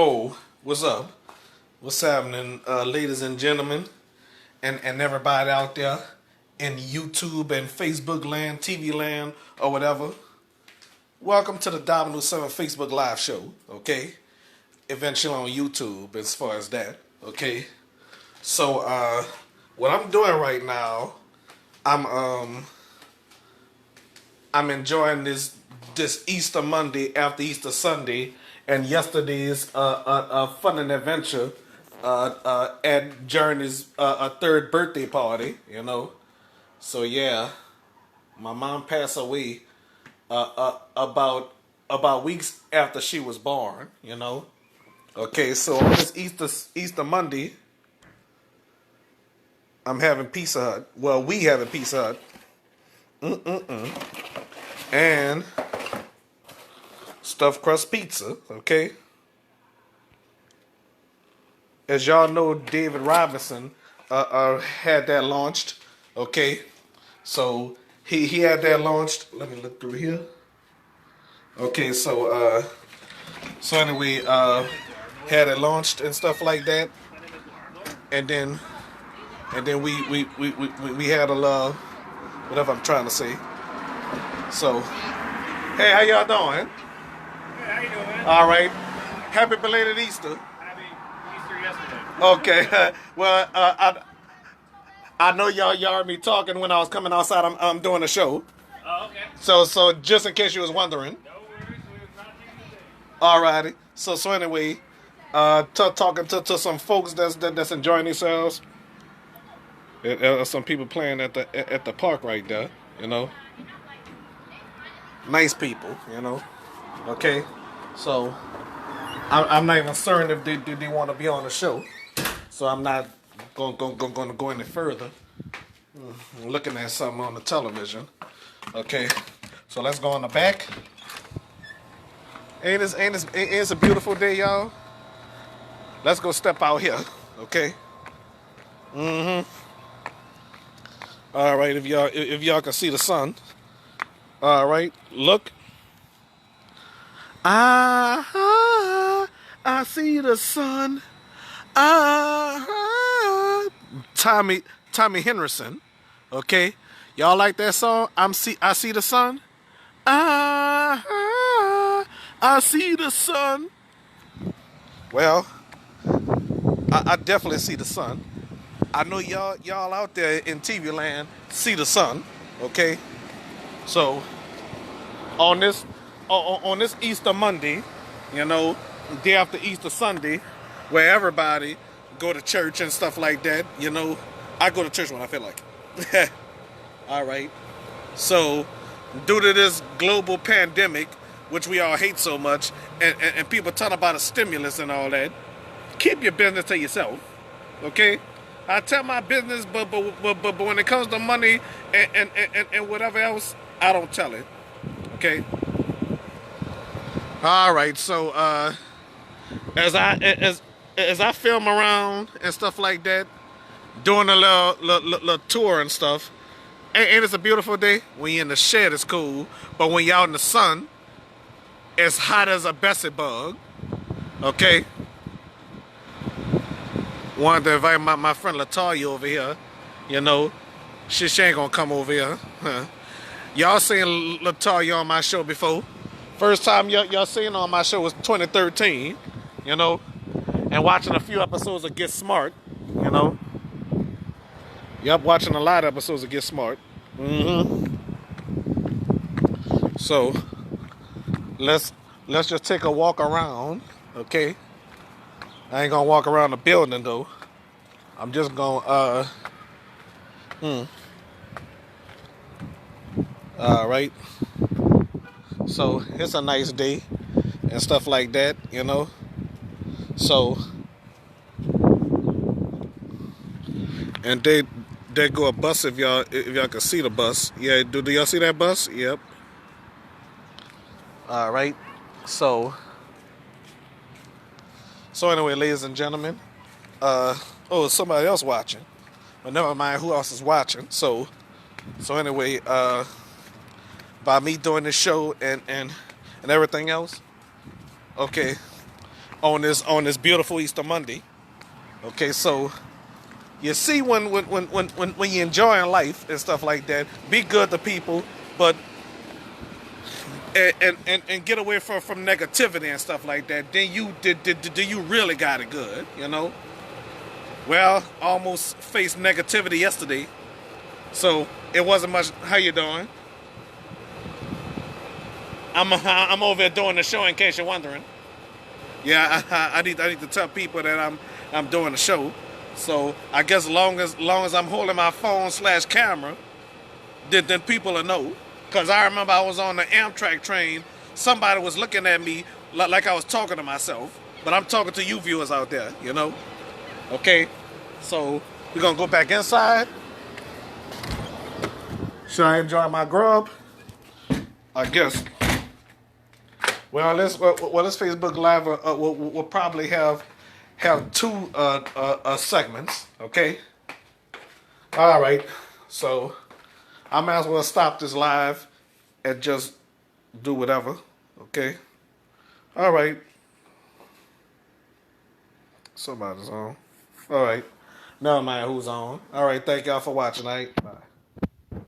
Oh, what's up? What's happening, ladies and gentlemen, and everybody out there in YouTube and Facebook land, TV land, or whatever? Welcome to the Dominoes 7 Facebook Live show, okay? Eventually on YouTube as far as that, okay? So, what I'm doing right now, I'm enjoying this Easter Monday after Easter Sunday and yesterday's fun and adventure at Journey's third birthday party, you know. So yeah, my mom passed away about weeks after she was born, you know. Okay, so on this Easter Monday, I'm having Pizza Hut. Well, we having Pizza Hut. And stuffed crust pizza, okay? As y'all know, David Robinson had that launched, okay? So he had that launched. Let me look through here. Okay, so anyway, had it launched and stuff like that, and then we had a love, whatever I'm trying to say. So, hey, how y'all doing? Good, how you doing? All right. Happy belated Easter. Happy Easter yesterday. Okay. Well, I know y'all heard me talking when I was coming outside. I'm doing a show. Oh, okay. So just in case you was wondering. No worries, we was not taking the day. Alrighty. So anyway, talking to some folks that's enjoying themselves. Some people playing at the park right there. You know. Nice people. You know. Okay. So I'm not even certain if they want to be on the show. So I'm not going to go any further. I'm looking at something on the television. Okay, so let's go on the back. Ain't this a beautiful day, y'all? Let's go step out here. Okay. All right, if y'all can see the sun. All right, look. I see the sun. Tommy Henderson. Okay, y'all like that song? I see the sun. I see the sun. Well, I definitely see the sun. I know y'all out there in TV land see the sun. Okay, so on this Easter Monday, you know, day after Easter Sunday, where everybody go to church and stuff like that, you know, I go to church when I feel like it. All right. So, due to this global pandemic, which we all hate so much, and people talk about a stimulus and all that, keep your business to yourself. Okay? I tell my business, but when it comes to money and whatever else, I don't tell it. Okay? All right. So, as I film around and stuff like that, doing a little tour and stuff, and it's a beautiful day. When you're in the shed, it's cool, but when you're out in the sun, it's hot as a Bessie bug. Okay. Wanted to invite my friend Latoya over here. You know, she ain't gonna come over here. Huh. Y'all seen Latoya on my show before. First time y'all seen on my show was 2013. You know, and watching a few episodes of Get Smart, you know. Yep, watching a lot of episodes of Get Smart. So let's just take a walk around, okay? I ain't gonna walk around the building though. I'm just gonna All right. So it's a nice day and stuff like that, you know. So, and they go a bus if y'all can see the bus. Yeah, do y'all see that bus? Yep. All right. So anyway, ladies and gentlemen, somebody else watching, but never mind who else is watching. So anyway, by me doing this show and everything else, okay. on this beautiful Easter Monday. Okay, so you see when you're enjoying life and stuff like that, be good to people, but and get away from negativity and stuff like that. Then do you really got it good, you know? Well, almost faced negativity yesterday, so it wasn't much. How you doing? I'm over here doing the show in case you're wondering. Yeah, I need to tell people that I'm doing the show. So I guess long as I'm holding my phone slash camera, then people will know. Cause I remember I was on the Amtrak train. Somebody was looking at me like I was talking to myself, but I'm talking to you viewers out there. You know? Okay. So we're gonna go back inside. Should I enjoy my grub? I guess. Well, this Facebook Live will probably have two segments. Okay. All right. So I might as well stop this live and just do whatever. Okay. All right. Somebody's on. All right. Never mind who's on. All right. Thank y'all for watching. All right. Bye.